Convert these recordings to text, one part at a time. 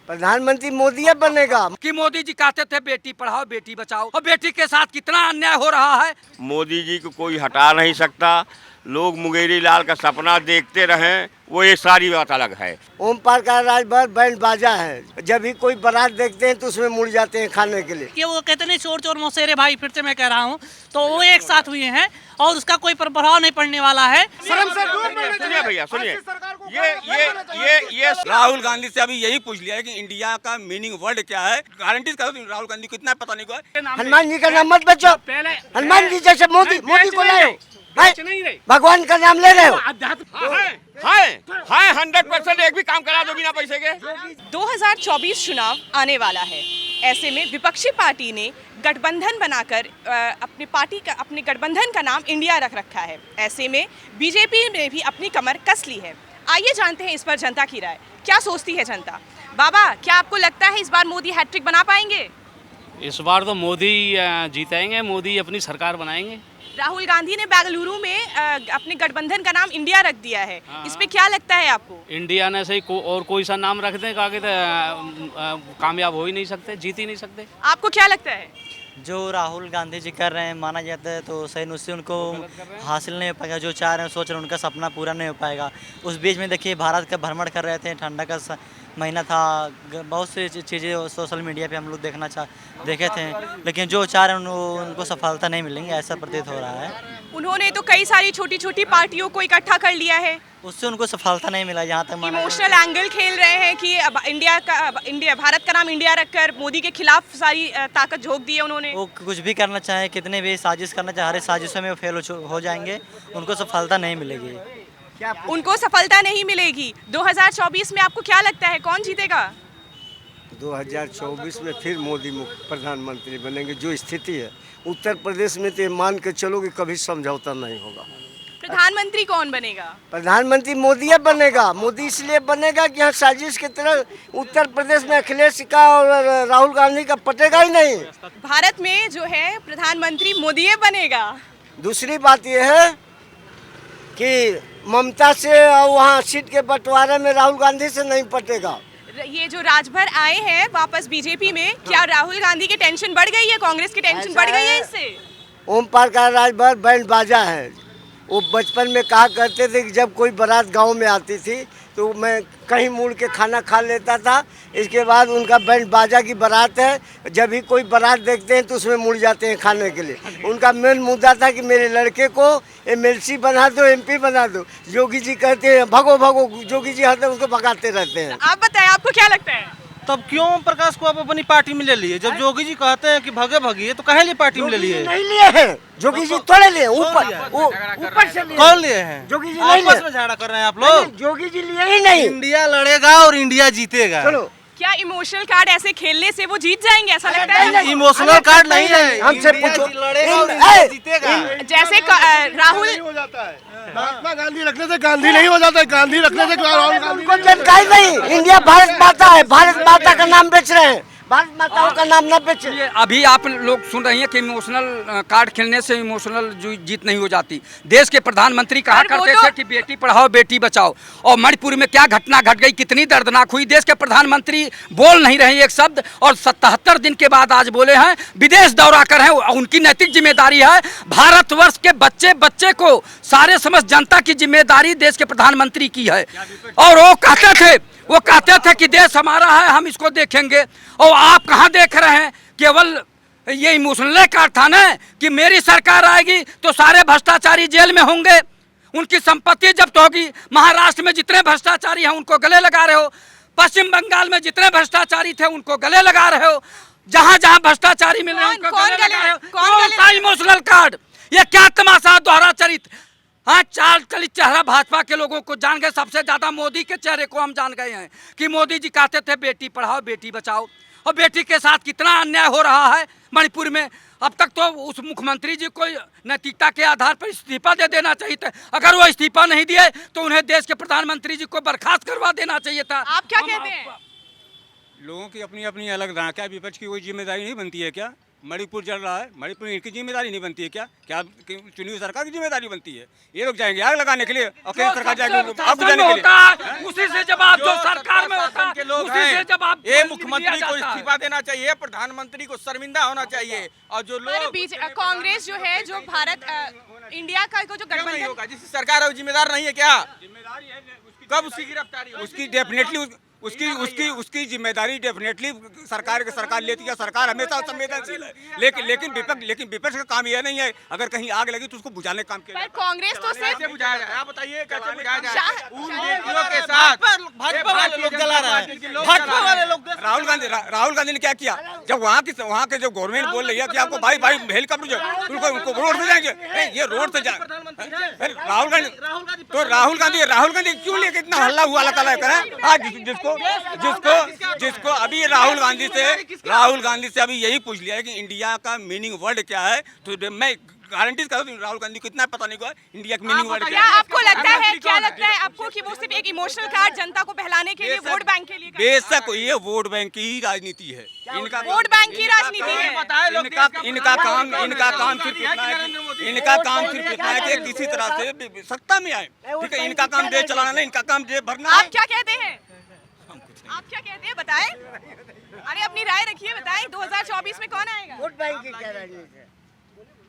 प्रधानमंत्री मोदी अब बनेगा। कि मोदी जी कहते थे बेटी पढ़ाओ बेटी बचाओ, और बेटी के साथ कितना अन्याय हो रहा है। मोदी जी को कोई हटा नहीं सकता। लोग मुंगेरी लाल का सपना देखते रहें, वो ये सारी बात अलग है। ओम प्रकाश राजभर बैंड बाजा है, जब भी कोई बारात देखते हैं तो उसमें मुड़ जाते हैं खाने के लिए। कि वो कहते नहीं चोर चोर मौसेरे भाई, फिर से मैं कह रहा हूँ, तो वो एक साथ हुए हैं और उसका कोई प्रभाव नहीं पड़ने वाला है। सुनिए भैया सुनिए, ये राहुल गांधी से अभी यही पूछ लिया है कि इंडिया का मीनिंग वर्ड क्या है। गारंटी करो राहुल गांधी को इतना पता नहीं हुआ। हनुमान जी का नाम मत बचो, हनुमान जी जैसे मोदी को लाओ, भगवान का नाम ले रहे हो। हाय 100% एक भी काम करा दो बिना पैसे के। 2024 चुनाव आने वाला है। ऐसे में विपक्षी पार्टी ने गठबंधन बनाकर अपने गठबंधन का नाम इंडिया रख रखा है। ऐसे में बीजेपी ने भी अपनी कमर कस ली है। आइए जानते हैं इस पर जनता की राय, क्या सोचती है जनता। बाबा, क्या आपको लगता है इस बार मोदी हैट्रिक बना पाएंगे? इस बार तो मोदी जीतेंगे, मोदी अपनी सरकार बनाएंगे। राहुल गांधी ने बेंगलुरु में अपने गठबंधन का नाम इंडिया रख दिया है, इस पे क्या लगता है आपको? इंडिया ने सही और कोई सा नाम रख दें, आगे तो कामयाब हो ही नहीं सकते, जीत ही नहीं सकते। आपको क्या लगता है? जो राहुल गांधी जी कर रहे हैं माना जाता है तो सही उससे उनको हासिल नहीं हो पाएगा। जो चाह रहे हैं सोच रहे हैं उनका सपना पूरा नहीं हो पाएगा। उस बीच में देखिए भारत का भ्रमण कर रहे थे, ठंडा का महीना था, बहुत सी चीज़ें सोशल मीडिया पे हम लोग देखे थे, लेकिन जो चाह रहे हैं उनको सफलता नहीं मिलेंगी, ऐसा प्रतीत हो रहा है। उन्होंने तो कई सारी छोटी छोटी पार्टियों को इकट्ठा कर लिया है, उससे उनको सफलता नहीं मिला। जहाँ तक इमोशनल एंगल खेल रहे हैं कि अब भारत का नाम इंडिया रखकर मोदी के खिलाफ सारी ताकत झोंक दी है उन्होंने। वो कुछ भी करना चाहे, कितने भी साजिश करना चाहे, हर साजिशों में वो फेल हो जाएंगे, उनको सफलता नहीं मिलेगी। उनको सफलता नहीं मिलेगी। 2024 में आपको क्या लगता है कौन जीतेगा? 2024 में फिर मोदी प्रधानमंत्री बनेंगे। जो स्थिति है उत्तर प्रदेश में तो मान के चलो कि कभी समझौता नहीं होगा। प्रधानमंत्री कौन बनेगा? प्रधानमंत्री मोदी अब बनेगा। मोदी इसलिए बनेगा कि यहाँ साजिश की तरह उत्तर प्रदेश में अखिलेश का और राहुल गांधी का पटेगा ही नहीं। भारत में जो है प्रधानमंत्री मोदी बनेगा। दूसरी बात यह है कि ममता से वहाँ सीट के बंटवारे में राहुल गांधी से नहीं पटेगा। ये जो राजभर आए हैं वापस बीजेपी में, क्या राहुल गांधी की टेंशन बढ़ गई है? कांग्रेस की टेंशन बढ़ गई है इससे? ओम प्रकाश राजभर बैंड बाजा है। वो बचपन में कहा करते थे कि जब कोई बारात गांव में आती थी तो मैं कहीं मुड़ के खाना खा लेता था। इसके बाद उनका बैंड बाजा की बारात है, जब भी कोई बारात देखते हैं तो उसमें मुड़ जाते हैं खाने के लिए। उनका मेन मुद्दा था कि मेरे लड़के को एमएलसी बना दो, एमपी बना दो। योगी जी कहते हैं भगो भगो, योगी जी हर दिन उसको भगाते रहते हैं। आप बताएं, आपको क्या लगता है? तब क्यों प्रकाश को आप अपनी पार्टी में ले लिए? जब योगी जी कहते हैं कि भगे भगिए तो कहे लिए पार्टी में ले लिए? नहीं लिए हैं योगी जी, थोड़े लिए, ऊपर से लिए। कौन लिए हैं? योगी जी आपस में झगड़ा कर रहे हैं आप लोग। योगी जी लिए ही नहीं। इंडिया लड़ेगा और इंडिया जीतेगा। चलो, क्या इमोशनल कार्ड ऐसे खेलने से वो जीत जाएंगे, ऐसा लगता है? इमोशनल कार्ड नहीं है, हमसे पूछो। जीतेगा। जैसे राहुल महात्मा गांधी रखने से गांधी नहीं हो जाता है, गांधी रखने से राहुल गांधी उनको जानकारी नहीं। इंडिया भारत माता है, भारत माता का नाम बेच रहे हैं, भारत माताओं का नाम न बेचे। अभी आप लोग सुन रही हैं कि इमोशनल कार्ड खेलने से इमोशनल जीत नहीं हो जाती। देश के प्रधानमंत्री कहा करते थे कि बेटी पढ़ाओ बेटी बचाओ, और मणिपुर में क्या घटना घट गई, कितनी दर्दनाक हुई। देश के प्रधानमंत्री बोल नहीं रहे एक शब्द, और 77 दिन के बाद आज बोले हैं, विदेश दौरा कर हैं। उनकी नैतिक जिम्मेदारी है। भारतवर्ष के बच्चे बच्चे को सारे समस्त जनता की जिम्मेदारी देश के प्रधानमंत्री की है। और वो कहते थे कि देश हमारा है, हम इसको देखेंगे। और आप कहाँ देख रहे हैं? केवल ये इमोशनल कार्ड था ना कि मेरी सरकार आएगी तो सारे भ्रष्टाचारी जेल में होंगे, उनकी संपत्ति जब्त होगी। महाराष्ट्र में जितने भ्रष्टाचारी हैं उनको गले लगा रहे हो, पश्चिम बंगाल में जितने भ्रष्टाचारी थे उनको गले लगा रहे हो, जहाँ जहाँ भ्रष्टाचारी मिल रहे हैं उनको गले लगा रहे हो। इमोशनल कार्ड, ये क्या तमाशा, दोहरा चरित्र। हाँ, चाल चलित चेहरा भाजपा के लोगों को जान गए। सबसे ज्यादा मोदी के चेहरे को हम जान गए हैं कि मोदी जी कहते थे बेटी पढ़ाओ बेटी बचाओ, और बेटी के साथ कितना अन्याय हो रहा है मणिपुर में। अब तक तो उस मुख्यमंत्री जी को नैतिकता के आधार पर इस्तीफा दे देना चाहिए था। अगर वो इस्तीफा नहीं दिए तो उन्हें देश के प्रधानमंत्री जी को बर्खास्त करवा देना चाहिए था। आप क्या कहते हैं? लोगों की अपनी अपनी अलग धारणा, क्या विपक्ष की कोई जिम्मेदारी नहीं बनती है क्या? मणिपुर जल रहा है, मणिपुर इनकी जिम्मेदारी नहीं बनती है क्या? क्या चुनी हुई सरकार की जिम्मेदारी बनती है? ये लोग जाएंगे आग लगाने के लिए और केंद्र सरकार जाएगी आग बुझाने के लिए। उसी से जवाब जो सरकार में होता के लोग उसी से जवाब ये मुख्यमंत्री को इस्तीफा देना चाहिए, प्रधानमंत्री को शर्मिंदा होना चाहिए, और जो लोग कांग्रेस जो है, जो भारत इंडिया का जो क्यों नहीं गठबंधन, होगा? जिस सरकार है वो जिम्मेदार नहीं है क्या? कब उसकी गिरफ्तारी होगी? उसकी डेफिनेटली उसकी जिम्मेदारी डेफिनेटली सरकार लेती है। सरकार हमेशा संवेदनशील है, लेकिन विपक्ष का काम यह नहीं है अगर कहीं आग लगी तो उसको बुझाने का काम किया पर जाए। कांग्रेस तो कैसे सिर्फ बुझाया जाए? आप बताइए कैसे बुझाया जाए? शाह- उन बेटियों के साथ भाजपा वाले लोग जला रहे हैं, भाजपा वाले लोग। राहुल गांधी ने क्या किया? जब वहाँ के जो गवर्नमेंट बोल रही है कि आपको भाई हेलीकॉप्टर उनको रोड से जाएंगे, ये रोड से जाए। राहुल गांधी क्यों लेके इतना हल्ला हुआ लगा करें? आज जिसको अभी राहुल गांधी से अभी यही पूछ लिया है कि इंडिया का मीनिंग वर्ड क्या है, तो मैं गारंटी कर दूं राहुल गांधी को इतना पता नहीं हुआ इंडिया का मीनिंग वर्ड क्या है। आपको लगता है, क्या लगता है आपको कि वो सिर्फ एक इमोशनल कार्ड जनता को बहलाने के लिए, वोट बैंक के लिए कर रहे हैं? बेशक ये वोट बैंक की ही राजनीति है। इनका वोट बैंक की राजनीति है। इनका काम सिर्फ इतना है कि किसी तरह से सत्ता में आए। ठीक है, इनका काम देश चलाना नहीं, इनका काम जेब भरना है। आप क्या कहते हैं? आप क्या कहते हैं, बताएं। अरे अपनी राय रखिए, बताएं 2024 में कौन आएगा? वोट बैंक की क्या राजनीति है?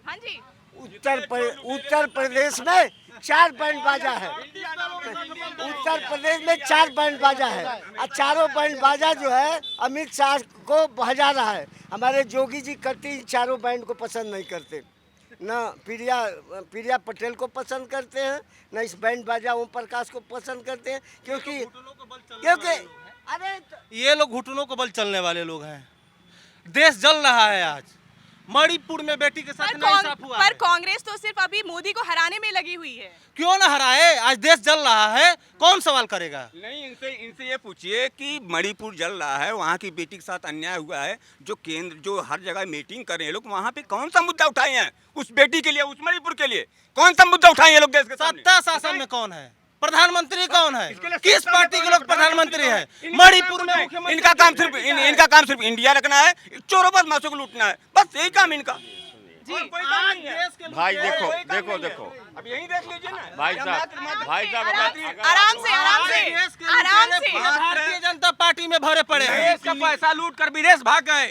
हाँ जी, उत्तर प्रदेश में 4 बैंड बाजा है। उत्तर प्रदेश में 4 बैंड बाजा है, और चारों बैंड बाजा जो है अमित शाह को बजा रहा है। हमारे जोगी जी कति इन चारों बैंड को पसंद नहीं करते, न प्रिया पटेल को पसंद करते हैं, न इस बैंड बाजा ओम प्रकाश को पसंद करते हैं, क्योंकि अरे ये लोग घुटनों को बल चलने वाले लोग हैं। देश जल रहा है आज, मणिपुर में बेटी के साथ इंसाफ हुआ पर कांग्रेस तो सिर्फ अभी मोदी को हराने में लगी हुई है। क्यों ना हराए? आज देश जल रहा है, कौन सवाल करेगा? नहीं, इनसे ये पूछिए कि मणिपुर जल रहा है, वहाँ की बेटी के साथ अन्याय हुआ है, जो हर जगह मीटिंग कर रहे हैं लोग, वहाँ पे कौन सा मुद्दा उठाए हैं उस बेटी के लिए, उस मणिपुर के लिए? कौन सा मुद्दा उठाए हैं लोग देश के सामने? सत्ता शासन में कौन है? प्रधानमंत्री कौन है? किस पार्टी के लोग प्रधानमंत्री है? मणिपुर में इनका काम सिर्फ इंडिया रखना है, चोरों बदमाशों को लूटना है, बस यही काम इनका। भाई देखो अब यही देख लीजिए ना भाई साहब आराम से। भारतीय जनता पार्टी में भरे पड़े हैं, इसका पैसा लूट कर विदेश भाग गए।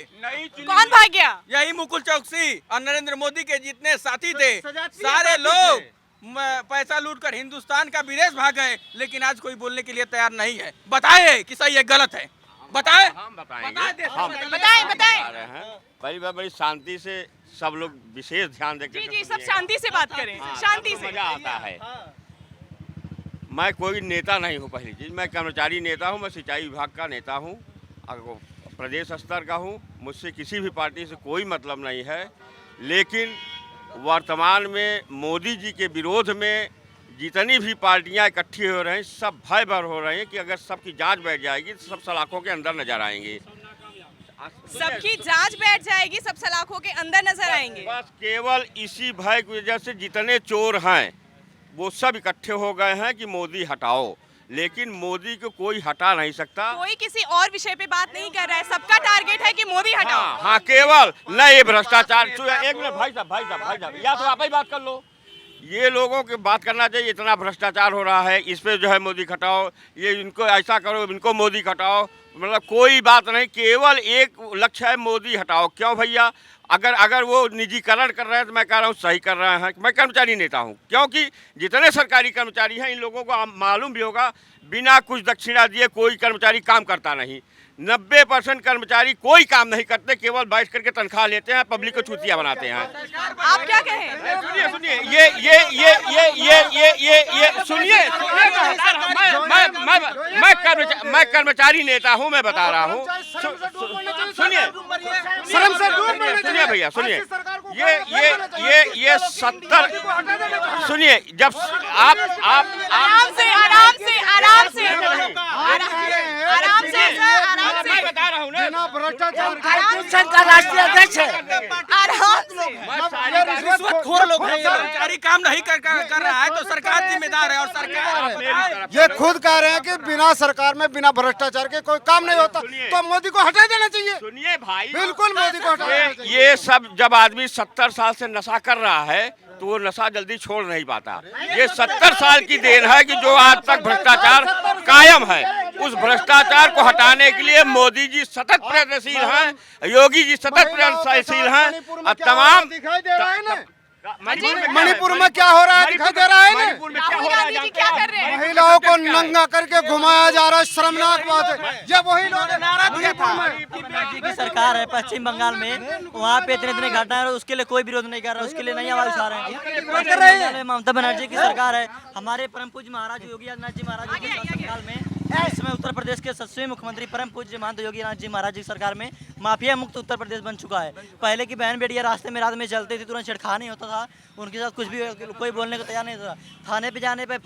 कौन भाग गया? यही मुकुल चौकसी और नरेंद्र मोदी के जितने साथी थे, सारे लोग पैसा लूट कर हिंदुस्तान का विदेश भाग गए, लेकिन आज कोई बोलने के लिए तैयार नहीं है। बताए कि सही है गलत है, बताए। हम बताएंगे, हम बताएं। पहली बार बड़ी शांति से सब लोग विशेष ध्यान देकर जी, सब शांति से बात करें, शांति से। मजा आता है। मैं कोई नेता नहीं हूँ, पहली चीज मैं कर्मचारी नेता हूँ, मैं सिंचाई विभाग का नेता हूँ, प्रदेश स्तर का हूँ, मुझसे किसी भी पार्टी से कोई मतलब नहीं है। लेकिन वर्तमान में मोदी जी के विरोध में जितनी भी पार्टियां इकट्ठी हो रही हैं, सब भय भर हो रही हैं कि अगर सबकी जांच बैठ जाएगी तो सब सलाखों के अंदर नजर आएंगे। सबकी जांच बैठ जाएगी, सब सलाखों के अंदर नजर आएंगे। बस केवल इसी भय की वजह से जितने चोर हैं वो सब इकट्ठे हो गए हैं कि मोदी हटाओ, लेकिन मोदी को कोई हटा नहीं सकता। कोई किसी और विषय पे बात नहीं कर रहा है, सबका टारगेट है कि मोदी हटाओ। हाँ, केवल न ये भ्रष्टाचार। एक मिनट भाई साहब, या तो आप ही बात कर लो। ये लोगों की बात करना चाहिए, इतना भ्रष्टाचार हो रहा है, इस पे जो है मोदी हटाओ, ये इनको ऐसा करो, इनको मोदी हटाओ, मतलब कोई बात नहीं, केवल एक लक्ष्य है मोदी हटाओ। क्यों भैया? अगर वो निजीकरण कर रहे हैं तो मैं कह रहा हूँ सही कर रहे हैं। मैं कर्मचारी नेता हूँ, क्योंकि जितने सरकारी कर्मचारी हैं इन लोगों को मालूम भी होगा, बिना कुछ दक्षिणा दिए कोई कर्मचारी काम करता नहीं। 90% कर्मचारी कोई काम नहीं करते, केवल बैठ करके तनख्वाह लेते हैं, पब्लिक को चूतिया बनाते हैं। आप क्या कहें? सुनिए, ये सुनिए, मैं कर्मचारी नेता हूँ, मैं बता रहा हूँ। सुनिए भैया, सुनिए, ये 70, सुनिए, जब आप आराम से मैं बता रहा हूँ ना, कंस्टिट्यूशन का राष्ट्रीय अध्यक्ष है। आराम से रिश्वतखोर लोग हैं, ये कर्मचारी काम नहीं कर रहा है तो सरकार जिम्मेदार है। और सरकार ये खुद कह रहे हैं कि बिना सरकार में बिना भ्रष्टाचार के कोई काम नहीं होता, तो मोदी को हटा देना चाहिए। सुनिए भाई, बिल्कुल मोदी को हटा देना चाहिए। ये सब जब आदमी 70 साल से नशा कर रहा है तो वो नशा जल्दी छोड़ नहीं पाता। ये 70 साल की देन है कि जो आज तक भ्रष्टाचार कायम है, उस भ्रष्टाचार को हटाने के लिए मोदी जी सतत प्रयत्नशील हैं, योगी जी सतत प्रयत्नशील हैं। और तमाम दिखाई दे रहा है ना, मणिपुर में क्या हो रहा है दिखाई दे रहा है ना। राहुल गांधी जी क्या कर रहे हैं? महिलाओं को नंगा करके घुमाया जा रहा है, शर्मनाक बात है। जब वही लोग नारा दिया था जी की सरकार है पश्चिम बंगाल में, वहाँ पे इतने घटना है, उसके लिए कोई विरोध नहीं कर रहा, उसके लिए नहीं आवाज उठा रहे हैं। ममता बनर्जी की सरकार है, हमारे परम पूज्य महाराज योगी आदित्यनाथ जी महाराज की सरकार में इसमें उत्तर प्रदेश के 7वें मुख्यमंत्री परम पूज्य महंत योगी आदित्यनाथ जी महाराज की सरकार में माफिया मुक्त उत्तर प्रदेश बन चुका है। पहले की बहन बेटियां रास्ते में रात में चलती थी, तुरंत छिड़खानी होता था, उनके साथ कुछ भी कोई बोलने को तैयार नहीं था, थाने पे जाने पे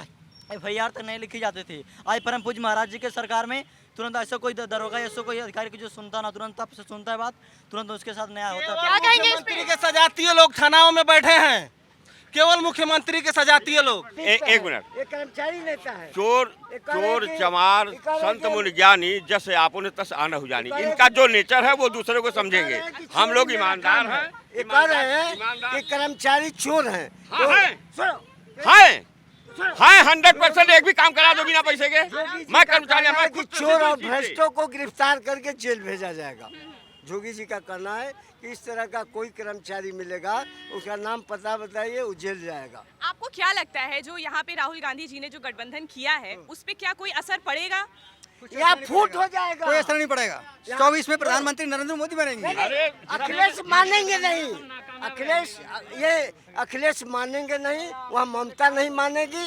FIR तक नहीं लिखी जाती थी। आज परम पूज्य महाराज जी के सरकार में तुरंत ऐसा कोई दरोगा ऐसा कोई अधिकारी की जो सुनता ना, तुरंत तब से सुनता है बात, तुरंत उसके साथ नया होता है। क्या कहेंगे इस मुख्यमंत्री के सजातीय लोग थानाओं में बैठे हैं, केवल मुख्यमंत्री के सजातीय लोग। एक मिनट, ये कर्मचारी नेता है। चोर चमार संत मुनि ज्ञानी जैसे आपने तस आना हो जानी, इनका जो नेचर है वो दूसरे को समझेंगे। हम लोग ईमानदार हैं। ये कह रहे हैं कि कर्मचारी चोर हैं। हाँ 100% एक भी काम करा दो बिना पैसे के। मैं कर्मचारी कि चोर और भ्रष्टों को गिरफ्तार करके जेल भेजा जाएगा। जोगी जी का कहना है कि इस तरह का कोई कर्मचारी मिलेगा, उसका नाम पता बताइए, वो जेल जाएगा। आपको क्या लगता है जो यहाँ पे राहुल गांधी जी ने जो गठबंधन किया है उस पे क्या कोई असर पड़ेगा? यहाँ फूट हो जाएगा। कोई असर नहीं पड़ेगा। 24 में प्रधानमंत्री नरेंद्र मोदी बनेंगे। अखिलेश मानेंगे नहीं, अखिलेश मानेंगे नहीं, वहाँ ममता नहीं मानेगी,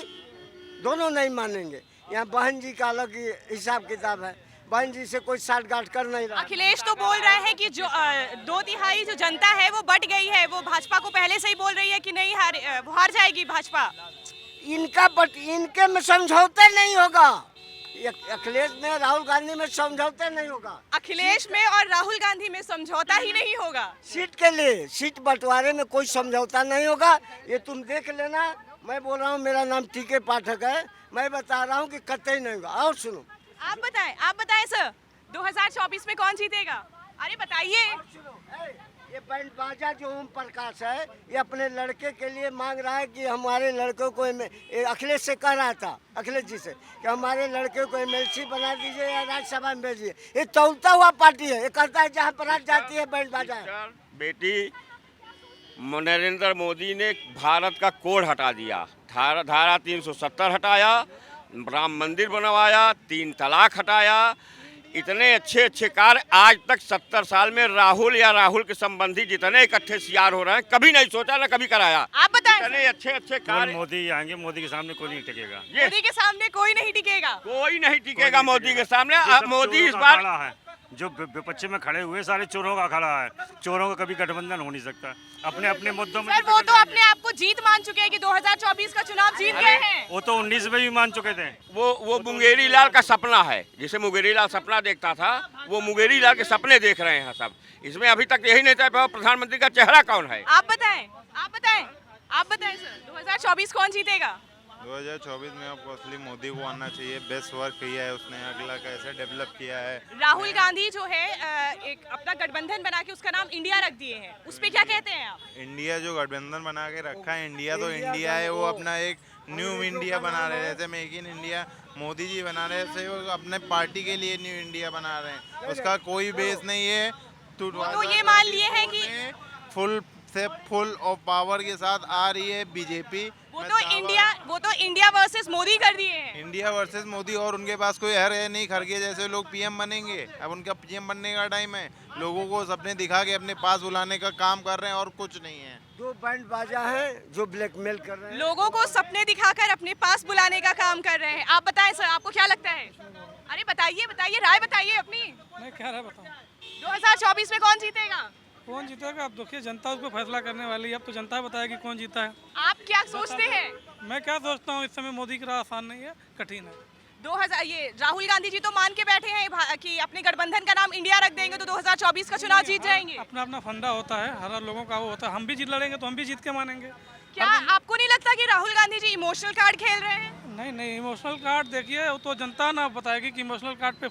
दोनों नहीं मानेंगे। यहाँ बहन जी का अलग हिसाब किताब है, बहन जी से कोई साठ गांठ कर नहीं रहा। अखिलेश तो बोल रहे हैं कि जो 2/3 जो जनता है वो बट गई है, वो भाजपा को पहले से ही बोल रही है कि नहीं हार जाएगी भाजपा। इनके में समझौता नहीं होगा, अखिलेश में राहुल गांधी में समझौता नहीं होगा। अखिलेश में और राहुल गांधी में समझौता ही नहीं होगा। सीट के लिए, सीट बंटवारे में कोई समझौता नहीं होगा। ये तुम देख लेना, मैं बोल रहा हूँ, मेरा नाम टीके पाठक है, मैं बता रहा हूँ कि कतई नहीं होगा। और सुनो, आप बताएं सर, 2024 में कौन जीतेगा? अरे बताइए। ये बैंड बाजा जो ओम प्रकाश है, ये अपने लड़के के लिए मांग रहा है कि हमारे लड़कों को अखिलेश से कह रहा था, अखिलेश जी से, कि हमारे लड़के को MLC बना दीजिए या राज्यसभा में भेजिए। ये तौलता हुआ पार्टी है, ये कहता है जहाँ बारात जाती है बैंड बाजा है। बेटी नरेंद्र मोदी ने भारत का कोड हटा दिया, धारा 370 हटाया, राम मंदिर बनवाया, 3 तलाक हटाया, इतने अच्छे कार्य आज तक 70 साल में राहुल या राहुल के संबंधी जितने इकट्ठे सियार हो रहे हैं, कभी नहीं सोचा ना कभी कराया। आप बताएं। इतने अच्छे कार्य। मोदी आएंगे, मोदी के सामने कोई नहीं टिकेगा। मोदी के सामने कोई नहीं टिकेगा, कोई नहीं टिकेगा मोदी के सामने। मोदी इस बार जो विपक्ष में खड़े हुए सारे चोरों का खड़ा है, चोरों का कभी गठबंधन हो नहीं सकता। अपने अपने मुद्दों में सर वो तो अपने आप को जीत मान चुके हैं कि 2024 का चुनाव जीत गए हैं। वो तो 19 में भी मान चुके थे। वो मुंगेरी लाल का सपना है, जिसे मुंगेरी लाल सपना देखता था, वो मुंगेरी लाल के सपने देख रहे हैं सब। इसमें अभी तक यही नहीं तय पाया प्रधानमंत्री का चेहरा कौन है। आप बताएं सर, 2024 कौन जीतेगा? 2024 में आपको असली मोदी को आना चाहिए। बेस्ट वर्क किया है उसने, अगला कैसे डेवलप किया है। राहुल गांधी जो है एक अपना गठबंधन बना के उसका नाम इंडिया रख दिए हैं, उस पे क्या कहते हैं आप? इंडिया जो गठबंधन बना के रखा है, इंडिया तो इंडिया है, वो अपना एक न्यू इंडिया बना रहे हैं। जैसे make in India Modi ji बना रहे थे, वो अपने पार्टी के लिए न्यू इंडिया बना रहे हैं, उसका कोई बेस नहीं है। तो ये मान लिए हैं कि फुल ऑफ पावर के साथ आ रही है बीजेपी। वो तो इंडिया वर्सेस मोदी कर दिए हैं। इंडिया वर्सेस मोदी, और उनके पास कोई हर है नहीं। खड़गे जैसे लोग PM बनेंगे, अब उनका PM बनने का टाइम है। लोगों को सपने दिखा के अपने पास बुलाने का काम कर रहे हैं और कुछ नहीं है। जो बैंड बाजा है, जो ब्लैकमेल कर रहे हैं, लोगों को सपने दिखाकर अपने पास बुलाने का काम कर रहे हैं। आप बताएं सर, आपको क्या लगता है? अरे बताइए, राय बताइए अपनी। मैं क्या राय बताऊं? 2024 में कौन जीतेगा? कौन जीतेगा अब देखिए, जनता उसको फैसला करने वाली है। अब तो जनता बताएगी कौन जीता है। आप क्या सोचते हैं? मैं क्या सोचता हूँ, इस समय मोदी की राह आसान नहीं है, कठिन है। 2000 ये राहुल गांधी जी तो मान के बैठे हैं कि अपने गठबंधन का नाम इंडिया रख देंगे तो 2024 का चुनाव जीत जाएंगे। अपना अपना फंडा होता है, हर लोगों का वो होता है। हम भी जीत लड़ेंगे तो हम भी जीत के मानेंगे। क्या आपको नहीं लगता कि राहुल गांधी जी इमोशनल कार्ड खेल रहे हैं? नहीं नहीं, इमोशनल कार्ड देखिए वो तो जनता ना बताएगी कि इमोशनल कार्ड पे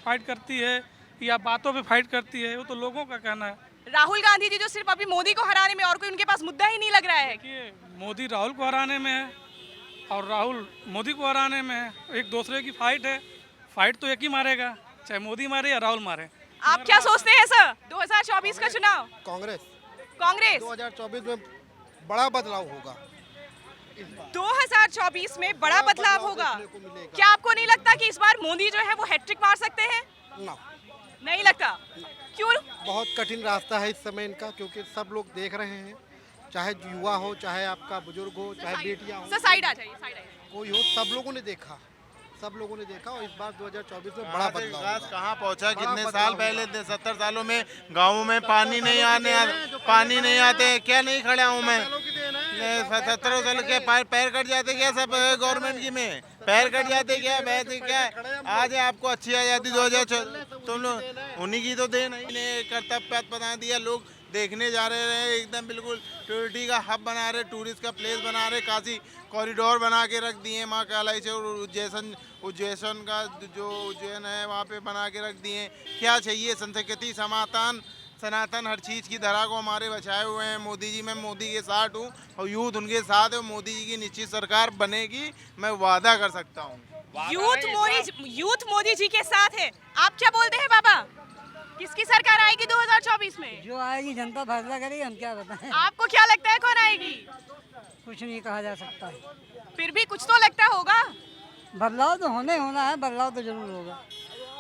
फाइट करती है या बातों पे फाइट करती है, वो तो लोगों का कहना है। राहुल गांधी जी जो सिर्फ अभी मोदी को हराने में और कोई उनके पास मुद्दा ही नहीं लग रहा है। देखिए मोदी राहुल को हराने में है और राहुल मोदी को हराने में है, एक दूसरे की फाइट है। फाइट तो एक ही मारेगा, चाहे मोदी मारे या राहुल मारे। आप क्या सोचते हैं सर 2024 का चुनाव? कांग्रेस 2024 में बड़ा बदलाव होगा। 2024 में बड़ा बदलाव होगा। क्या आपको नहीं लगता कि इस बार मोदी जो है वो हैट्रिक मार सकते हैं? ना, नहीं लगता। क्यों? बहुत कठिन रास्ता है इस समय इनका, क्योंकि सब लोग देख रहे हैं, चाहे युवा हो, चाहे आपका बुजुर्ग हो, चाहे बेटियां हो, साइड आ जाइए, साइड आ जाइए। कोई हो, सब लोगों ने देखा और इस बार 2024 में बड़ा बदलाव होगा। कहाँ पहुँचा? कितने साल पहले 70 सालों में गाँवों में पानी नहीं आते, क्या नहीं खड़ा हूँ मैं 17 साल के पैर कट जाते क्या सब गवर्नमेंट की में पैर कट जाते क्या? वैसे क्या आज आपको अच्छी आज़ादी 2014 तुम लोग उन्हीं की तो देन है। कर्तव्य पथ बना दिया, लोग देखने जा रहे हैं, एकदम बिल्कुल टूरिस्ट का हब बना रहे, टूरिस्ट का प्लेस बना रहे, काशी कॉरिडोर बना के रख दिए माँ कालाई से, और उज्जैन का जो उज्जैन है वहाँ पे बना के रख दिए। क्या चाहिए? संस्कृति सनातन हर चीज़ की धरा को हमारे बचाए हुए हैं मोदी जी। मैं मोदी के साथ हूँ और यूथ उनके साथ है। मोदी जी की निश्चित सरकार बनेगी, मैं वादा कर सकता हूँ। यूथ मोदी जी के साथ है। आप क्या बोलते हैं बाबा, किसकी सरकार आएगी 2024 में? जो आएगी जनता फैसला करेगी, हम क्या बताएं। आपको क्या लगता है कौन आएगी? कुछ नहीं कहा जा सकता है, फिर भी कुछ तो लगता होगा। बदलाव तो होना है, बदलाव तो जरूर होगा।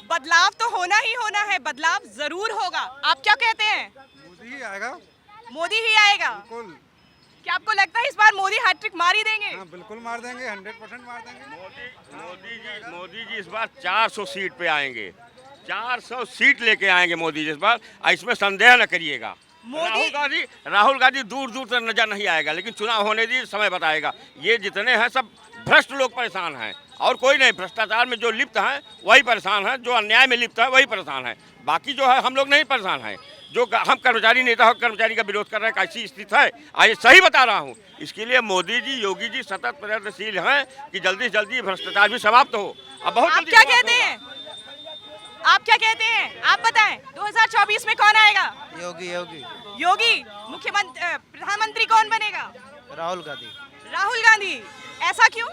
बदलाव तो होना ही होना है, बदलाव जरूर होगा। आप क्या कहते हैं? मोदी ही आएगा। मोदी ही आएगा। बिल्कुल। क्या आपको लगता है इस बार मोदी हैट्रिक मार ही देंगे? हाँ, बिल्कुल मार देंगे, 100% मार देंगे। मोदी जी इस बार 400 सीट पे आएंगे, 400 सीट लेके आएंगे मोदी जी इस बार, इसमें संदेह न करिएगा। राहुल गांधी दूर दूर तक नजर नहीं आएगा, लेकिन चुनाव होने दी समय बताएगा। ये जितने हैं सब भ्रष्ट लोग परेशान हैं, और कोई नहीं। भ्रष्टाचार में जो लिप्त हैं वही परेशान है, जो अन्याय में लिप्त है वही परेशान है। बाकी जो है हम लोग नहीं परेशान हैं। जो हम कर्मचारी नेता हो कर्मचारी का विरोध कर रहे हैं, कैसी स्थिति है आज सही बता रहा हूँ। इसके लिए मोदी जी योगी जी सतत प्रयत्नशील हैं कि जल्दी से जल्दी भ्रष्टाचार भी समाप्त हो। अब बहुत आप क्या कहते हैं? आप क्या कहते हैं? आप बताएं 2024 में कौन आएगा? योगी मुख्यमंत्री, प्रधानमंत्री कौन बनेगा? राहुल गांधी। राहुल गांधी। ऐसा क्यों?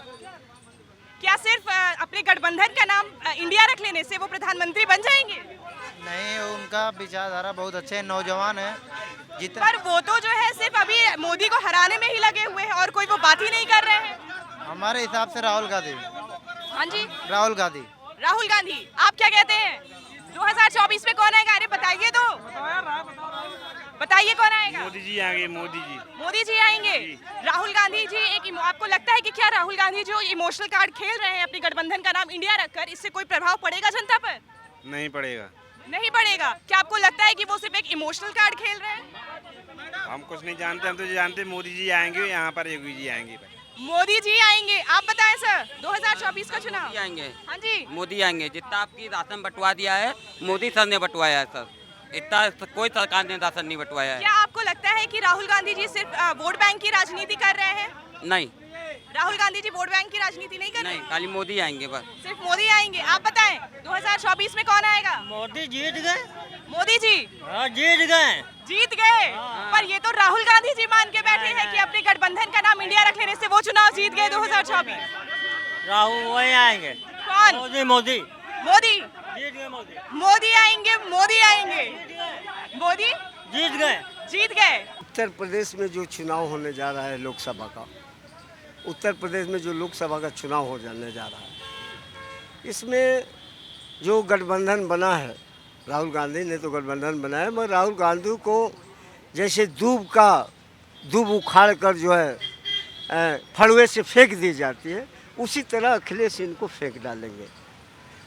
क्या सिर्फ अपने गठबंधन का नाम इंडिया रख लेने से वो प्रधानमंत्री बन जाएंगे? नहीं, उनका विचारधारा बहुत अच्छे है, नौजवान है। पर वो तो जो है सिर्फ अभी मोदी को हराने में ही लगे हुए हैं और कोई वो बात ही नहीं कर रहे हैं। हमारे हिसाब से राहुल गांधी। हाँ जी, राहुल गांधी। राहुल गांधी। आप क्या कहते हैं 2024 में कौन आएगा? अरे बताइए तो, बताइए कौन आएगा? मोदी जी आएंगे। मोदी जी आएंगे। राहुल गांधी जी आपको लगता है कि क्या राहुल गांधी जो इमोशनल कार्ड खेल रहे हैं अपने गठबंधन का नाम इंडिया रखकर, इससे कोई प्रभाव पड़ेगा जनता पर? नहीं पड़ेगा। नहीं पड़ेगा। क्या आपको लगता है कि वो सिर्फ एक इमोशनल कार्ड खेल रहे हैं? हम कुछ नहीं जानते, हम तो जानते मोदी जी आएंगे, यहाँ पर योगी जी आएंगे। मोदी जी आएंगे। आप बताएं सर 2024 का चुनाव आएंगे। हाँ जी, मोदी आएंगे। जितना आपकी राशन बंटवा दिया है मोदी सर ने बंटवाया है सर, इतना कोई सरकार ने राशन नहीं बंटवाया है। क्या आपको लगता है कि राहुल गांधी जी सिर्फ वोट बैंक की राजनीति कर रहे हैं? नहीं, राहुल गांधी जी वोट बैंक की राजनीति नहीं कर रहे? नहीं, खाली मोदी आएंगे बस। सिर्फ मोदी आएंगे। आप बताएं 2024 में कौन आएगा? मोदी जीत गए। मोदी जी जीत गए। जीत गए। पर ये तो राहुल गांधी जी मान के बैठे हैं कि अपने गठबंधन का नाम इंडिया रख लेने से वो चुनाव जीत गए 2024। राहुल वही आएंगे। कौन? मोदी। मोदी जीत गए। मोदी आएंगे। मोदी आएंगे। मोदी जीत गए। उत्तर प्रदेश में जो चुनाव होने जा रहा है लोकसभा का, उत्तर प्रदेश में जो लोकसभा का चुनाव हो जाने जा रहा है, इसमें जो गठबंधन बना है, राहुल गांधी ने तो गठबंधन बनाया, मगर राहुल गांधी को जैसे दूब उखाड़ कर जो है फड़ुए से फेंक दी जाती है, उसी तरह अखिलेश इनको फेंक डालेंगे।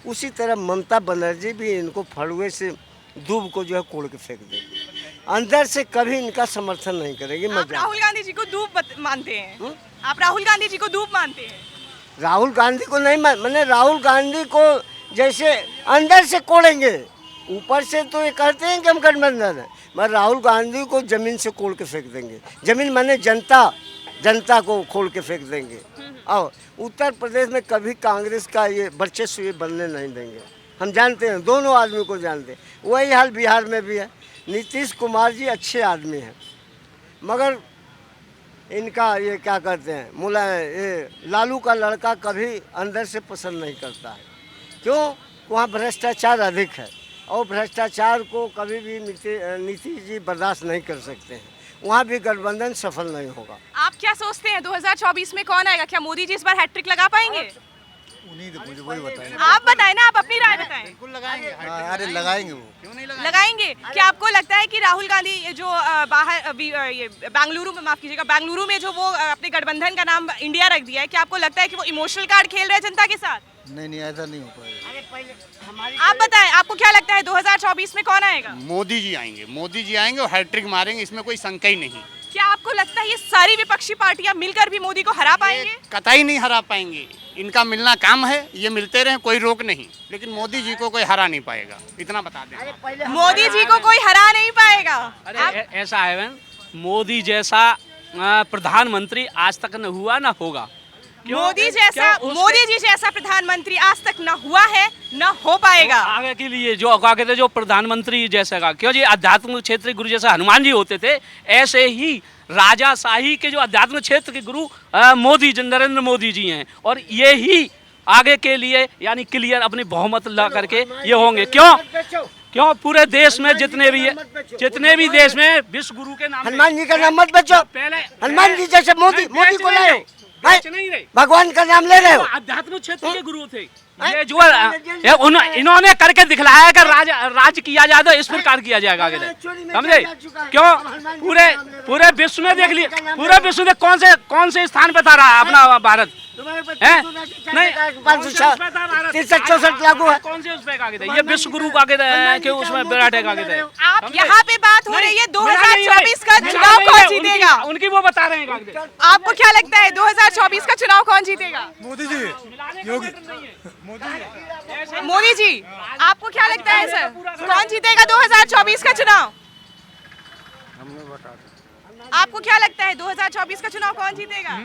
उसी तरह ममता बनर्जी भी इनको फड़ुए से दूब को जो है कोड़ के फेंक देंगे। अंदर से कभी इनका समर्थन नहीं करेगी। आप राहुल गांधी जी को दूब मानते हैं? आप राहुल गांधी जी को दूब मानते हैं? राहुल गांधी को नहीं मैंने राहुल गांधी को जैसे अंदर से कोड़ेंगे, ऊपर से तो ये कहते हैं कि हम गठबंधन है, मगर राहुल गांधी को जमीन से कोड़ के फेंक देंगे। जमीन माने जनता को खोल के फेंक देंगे। और उत्तर प्रदेश में कभी कांग्रेस का ये वर्चस्व ये बनने नहीं देंगे। हम जानते हैं, दोनों आदमी को जानते हैं। वही हाल बिहार में भी है। नीतीश कुमार जी अच्छे आदमी हैं, मगर इनका ये क्या कहते हैं ये लालू का लड़का कभी अंदर से पसंद नहीं करता है। क्यों? वहाँ भ्रष्टाचार अधिक है और भ्रष्टाचार को कभी भी नीतीश जी बर्दाश्त नहीं कर सकते हैं। वहाँ भी गठबंधन सफल नहीं होगा। आप क्या सोचते हैं 2024 में कौन आएगा? क्या मोदी जी इस बार हैट्रिक लगा पाएंगे? उन्हीं मुझे वही बताएंगे। आप बताएं ना, आप अपनी राय बताएं। बिल्कुल लगाएंगे। अरे लगाएंगे वो। क्यों नहीं लगाएंगे? क्या आपको लगता है कि राहुल गांधी जो बाहर ये बेंगलुरु में, माफ कीजिएगा, बेंगलुरु में जो वो अपने गठबंधन का नाम इंडिया रख दिया है, क्या आपको लगता है कि वो इमोशनल कार्ड खेल रहे हैं जनता के साथ? नहीं, ऐसा नहीं हो पाएगा। आप बताएं, आपको क्या लगता है 2024 में कौन आएगा? मोदी जी आएंगे, मोदी जी आएंगे और हैट्रिक मारेंगे, इसमें कोई शंका ही नहीं। क्या आपको लगता है ये सारी विपक्षी पार्टियां मिलकर भी मोदी को हरा पाएंगे? कतई नहीं हरा पाएंगे। इनका मिलना काम है, ये मिलते रहे, कोई रोक नहीं, लेकिन मोदी जी को कोई हरा नहीं पाएगा, इतना बता दें। मोदी जी को कोई हरा नहीं पाएगा। अरे ऐसा है बहन, मोदी जैसा प्रधानमंत्री आज तक न हुआ ना होगा। मोदी जी जैसा प्रधानमंत्री आज तक न हुआ है, न हो पाएगा। आगे के लिए जो कहते थे, जो प्रधानमंत्री जैसा का, क्यों जी आध्यात्मिक क्षेत्र के गुरु जैसा हनुमान जी होते थे, ऐसे ही राजाशाही के जो आध्यात्मिक क्षेत्र के गुरु मोदी नरेंद्र मोदी जी हैं। और ये ही आगे के लिए यानी क्लियर अपनी बहुमत ला करके ये होंगे। क्यों पूरे देश में जितने भी देश में विश्व गुरु के नाम, हनुमान जी का नाम मत बचो। पहले हनुमान जी जैसे मोदी को लाओ, भगवान का नाम ले रहे हो। आध्यात्मिक क्षेत्र के गुरु थे ये, जो इन्होंने करके दिखलाया कि राज किया जाए तो इस प्रकार किया जाएगा आगे, समझे? क्यों पूरे विश्व में देख लिए, पूरे विश्व में कौन से स्थान पे था रहा अपना भारत है? नहीं, 63-64 लागू है। कौन से उस पे आगे थे? ये विश्व गुरु का आगे थे कि उसमें विराट का आगे थे। आप यहाँ पे बात हो रही है 2024 का चुनाव कौन जीतेगा? उनकी वो बता रहे हैं। आपको क्या लगता है 2024 का चुनाव कौन जीतेगा? मोदी जी, मोदी जी। आपको क्या लगता है सर, कौन जीतेगा 2024 का चुनाव? आपको क्या लगता है 2024 का चुनाव कौन जीतेगा?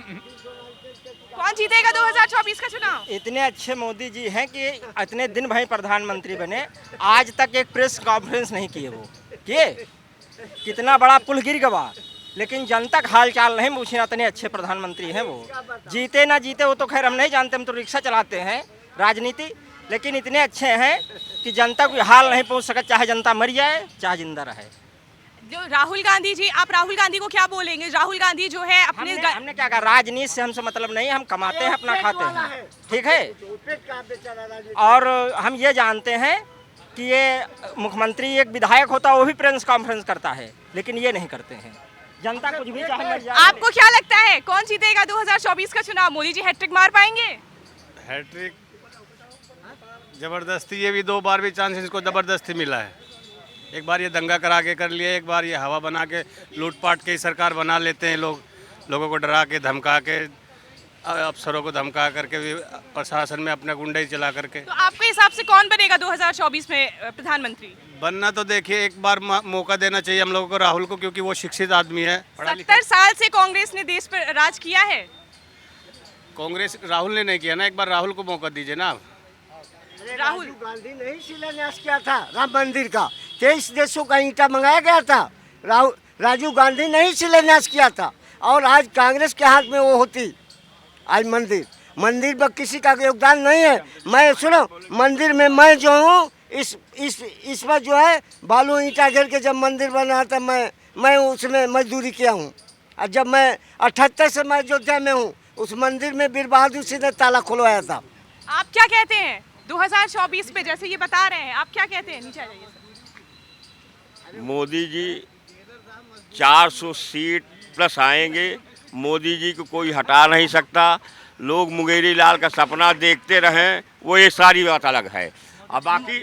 कौन जीतेगा 2024 का चुनाव? इतने अच्छे मोदी जी हैं कि इतने दिन भाई प्रधानमंत्री बने, आज तक एक प्रेस कॉन्फ्रेंस नहीं किए। वो किए, कितना बड़ा पुल गिर गया, लेकिन जनता का हाल चाल नहीं पूछे। इतने अच्छे प्रधानमंत्री हैं वो। जीते ना जीते वो तो खैर हम नहीं जानते, हम तो रिक्शा चलाते हैं राजनीति, लेकिन इतने अच्छे हैं कि जनता को हाल नहीं पहुंच सका, चाहे जनता मर जाए चाहे जिंदा रहे। जो राहुल गांधी जी, आप राहुल गांधी को क्या बोलेंगे? राहुल गांधी जो है अपने हमने क्या कहा, राजनीति से हमसे मतलब नहीं, हम कमाते हैं, अपना खाते हैं, ठीक है। और हम ये जानते हैं कि ये मुख्यमंत्री एक विधायक होता है, वो भी प्रेस कॉन्फ्रेंस करता है, लेकिन ये नहीं करते हैं। जनता कुछ भी चाहे मर जाए। आपको क्या लगता है कौन जीतेगा 2024 का चुनाव? मोदी जी हैट्रिक मार पाएंगे? हैट्रिक जबरदस्ती, ये भी 2 बार भी चांस इसको जबरदस्ती मिला है। एक बार ये दंगा करा के कर लिया, एक बार ये हवा बना के लूटपाट के ही सरकार बना लेते हैं लोगों को डरा के धमका के, अफसरों को धमका करके भी, प्रशासन में अपना गुंडा ही चला करके। तो आपके हिसाब से कौन बनेगा 2024 में प्रधानमंत्री? बनना तो देखिए, एक बार मौका देना चाहिए हम लोगों को राहुल को, क्योंकि वो शिक्षित आदमी है। 70 साल से कांग्रेस ने देश पर राज किया है। कांग्रेस राहुल ने नहीं किया ना, एक बार राहुल को मौका दीजिए ना। राहुल गांधी नहीं शिलान्यास किया था राम मंदिर का? 23 देशों का ईंटा मंगाया गया था, राजीव गांधी नहीं शिलान्यास किया था। और आज कांग्रेस के हाथ में वो होती, आज मंदिर पर किसी का योगदान नहीं है। मैं सुनो, मंदिर में मैं जो हूँ, इस पर जो है बालू ईंटा घेर के जब मंदिर बना था, मैं उसमें मजदूरी किया हूँ। और जब मैं 78 से मैं अयोध्या में हूँ, उस मंदिर में वीर बहादुर सिंह ने ताला खुलवाया था। आप क्या कहते हैं 2024 पे, जैसे ये बता रहे हैं, आप क्या कहते हैं? नीचे आ जाइए sir. Modi ji 400 seat plus आएंगे, मोदी जी को कोई हटा नहीं सकता। लोग मुंगेरी लाल का सपना देखते रहें, वो ये सारी बात अलग है। अब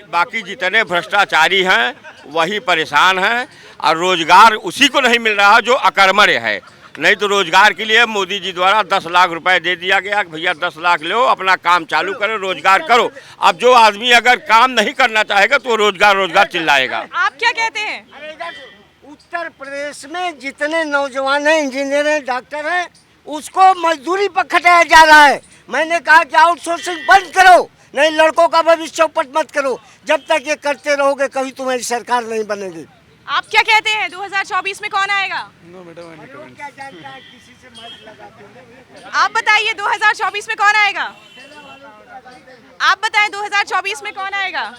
बाकी जितने भ्रष्टाचारी हैं वही परेशान हैं, और रोजगार उसी को नहीं मिल रहा जो अकर्मण्य है। नहीं तो रोजगार के लिए मोदी जी द्वारा 10 लाख रुपए दे दिया गया कि भैया 10 लाख लो, अपना काम चालू करो, रोजगार करो। अब जो आदमी अगर काम नहीं करना चाहेगा तो रोजगार चिल्लाएगा। आप क्या कहते हैं? उत्तर प्रदेश में जितने नौजवान हैं, इंजीनियर हैं, डॉक्टर हैं, उसको मजदूरी पर खटाया जा रहा है। मैंने कहा कि आउटसोर्सिंग बंद करो, नहीं लड़कों का भविष्य चौपट मत करो। जब तक ये करते रहोगे कभी तुम्हारी सरकार नहीं बनेगी। आप क्या कहते हैं 2024 में कौन आएगा? आप बताइए 2024 में कौन आएगा? आप बताएं 2024 में कौन आएगा?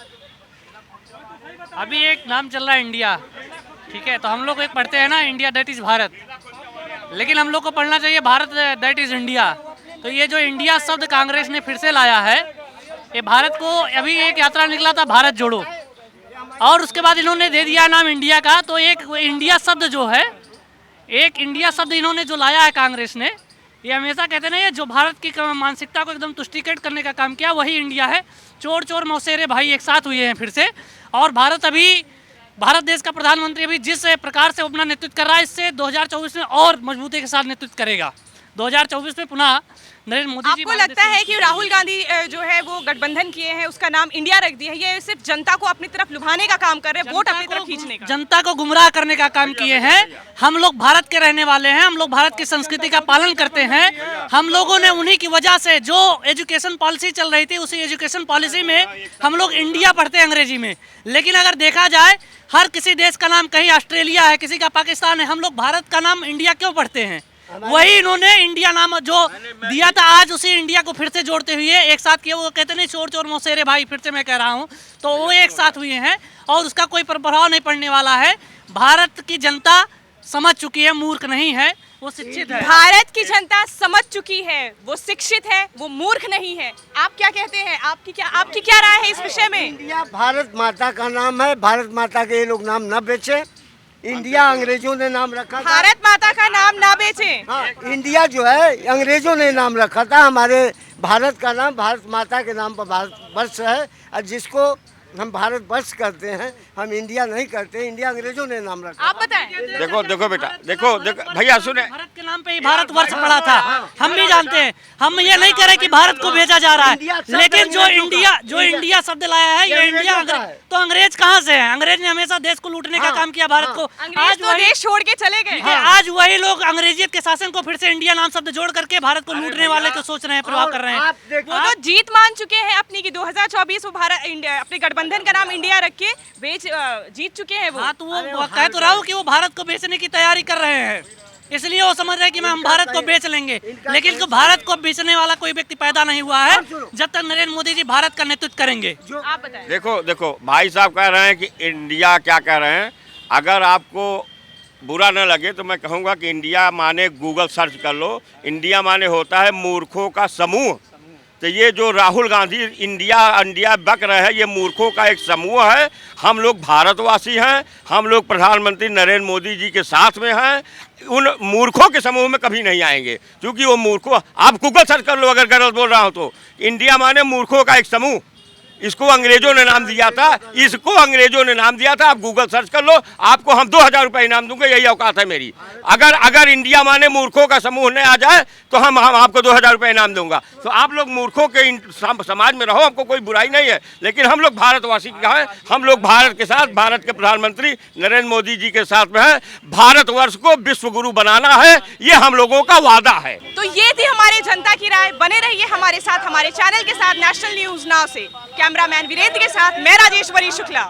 अभी एक नाम चल रहा है इंडिया, ठीक है, तो हम लोग एक पढ़ते हैं ना इंडिया दैट इज भारत, लेकिन हम लोग को पढ़ना चाहिए भारत दैट इज इंडिया। तो ये जो इंडिया शब्द कांग्रेस ने फिर से लाया है, ये भारत को, अभी एक यात्रा निकला था भारत जोड़ो, और उसके बाद इन्होंने दे दिया नाम इंडिया का। तो एक इंडिया शब्द जो है, एक इंडिया शब्द इन्होंने जो लाया है कांग्रेस ने, ये हमेशा कहते हैं ये जो भारत की मानसिकता को एकदम तुष्टिकरण करने का काम किया वही इंडिया है। चोर चोर मौसेरे भाई एक साथ हुए हैं फिर से, और भारत देश का प्रधानमंत्री अभी जिस प्रकार से अपना नेतृत्व कर रहा है, इससे 2024 में और मजबूती के साथ नेतृत्व करेगा। 2024 में पुनः नरेंद्र मोदी जी। आपको लगता है कि राहुल गांधी जो है वो गठबंधन किए हैं, उसका नाम इंडिया रख दिया है, ये सिर्फ जनता को अपनी तरफ लुभाने का काम कर रहे हैं, वोट अपनी तरफ खींचने का, जनता को गुमराह करने का काम किए हैं? हम लोग भारत के रहने वाले हैं, हम लोग भारत की संस्कृति का पालन करते हैं। हम लोगों ने उन्हीं की वजह से जो एजुकेशन पॉलिसी चल रही थी, उसी एजुकेशन पॉलिसी में हम लोग इंडिया पढ़ते हैं अंग्रेजी में। लेकिन अगर देखा जाए, हर किसी देश का नाम कहीं ऑस्ट्रेलिया है, किसी का पाकिस्तान है, हम लोग भारत का नाम इंडिया क्यों पढ़ते हैं? वही इन्होंने इंडिया नाम जो दिया था, आज उसी इंडिया को फिर से जोड़ते हुए एक साथ किए। वो कहते नहीं चोर चोर मौसेरे भाई, फिर से मैं कह रहा हूँ, तो वो एक साथ हुए हैं और उसका कोई प्रभाव नहीं पड़ने वाला है। भारत की जनता समझ चुकी है, मूर्ख नहीं है, वो शिक्षित है। भारत की जनता समझ चुकी है, वो शिक्षित है, वो मूर्ख नहीं है। आप क्या कहते हैं? आपकी क्या राय है इस विषय में? इंडिया भारत माता का नाम है, भारत माता के ये लोग नाम न बेचे। इंडिया अंग्रेजों ने नाम रखा था, भारत माता का नाम ना बेचें। हाँ, इंडिया जो है अंग्रेजों ने नाम रखा था, हमारे भारत का नाम भारत माता के नाम पर भारत वर्ष है। और जिसको हम भारत वर्ष करते हैं, हम इंडिया नहीं करते, इंडिया अंग्रेजों ने नाम रखा। आप बताएं। देखो बेटा, देखो भैया सुने, भारत के नाम पे ही भारत वर्ष पड़ा था, हम भी जानते हैं। हम ये नहीं कह रहे कि भारत को भेजा जा रहा है, लेकिन जो इंडिया शब्द लाया है, ये इंडिया तो अंग्रेज कहाँ से है? अंग्रेज ने हमेशा देश को लूटने का काम किया भारत को। आज तो देश छोड़ के चले गए। आज वही लोग अंग्रेजियत के शासन को फिर से इंडिया नाम शब्द जोड़ करके भारत को लूटने वाले को सोच रहे हैं, प्रभाव कर रहे हैं। वो तो जीत मान चुके हैं अपनी की 2024 वो भारत अपने गठबंधन का नाम इंडिया रख के जीत चुके हैं वो। हाँ, तो वो कह तो रहा हूँ कि वो भारत को बेचने की तैयारी कर रहे हैं, इसलिए वो समझ रहे हैं कि हम भारत को बेच लेंगे। लेकिन तो भारत को बेचने वाला कोई व्यक्ति पैदा नहीं हुआ है जब तक नरेंद्र मोदी जी भारत का नेतृत्व करेंगे। आप बताएं। देखो भाई साहब कह रहे हैं कि इंडिया क्या कह रहे हैं। अगर आपको बुरा न लगे तो मैं कहूँगा कि इंडिया माने गूगल सर्च कर लो, इंडिया माने होता है मूर्खों का समूह। तो ये जो राहुल गांधी इंडिया बक रहे हैं, ये मूर्खों का एक समूह है। हम लोग भारतवासी हैं, हम लोग प्रधानमंत्री नरेंद्र मोदी जी के साथ में हैं, उन मूर्खों के समूह में कभी नहीं आएंगे, क्योंकि वो मूर्खों, आप गूगल सर्च कर लो अगर गलत बोल रहा हूँ तो। इंडिया माने मूर्खों का एक समूह, इसको अंग्रेजों ने नाम दिया था, आप गूगल सर्च कर लो, आपको हम 2000 रुपये इनाम दूंगे, यही औकात है मेरी। अगर इंडिया माने मूर्खों का समूह न आ जाए तो हम आपको 2000 रुपये इनाम दूंगा। तो आप लोग मूर्खों के समाज में रहो, हमको कोई बुराई नहीं है, लेकिन हम लोग भारतवासी का है, हम लोग भारत के साथ, भारत के प्रधानमंत्री नरेंद्र मोदी जी के साथ में है। भारतवर्ष को विश्व गुरु बनाना है, ये हम लोगों का वादा है। तो ये थी हमारी जनता की राय। बने रहिए हमारे साथ, हमारे चैनल के साथ। नेशनल न्यूज नाउ से कैमरामैन वीरेंद्र के साथ मैं राजेश्वरी शुक्ला।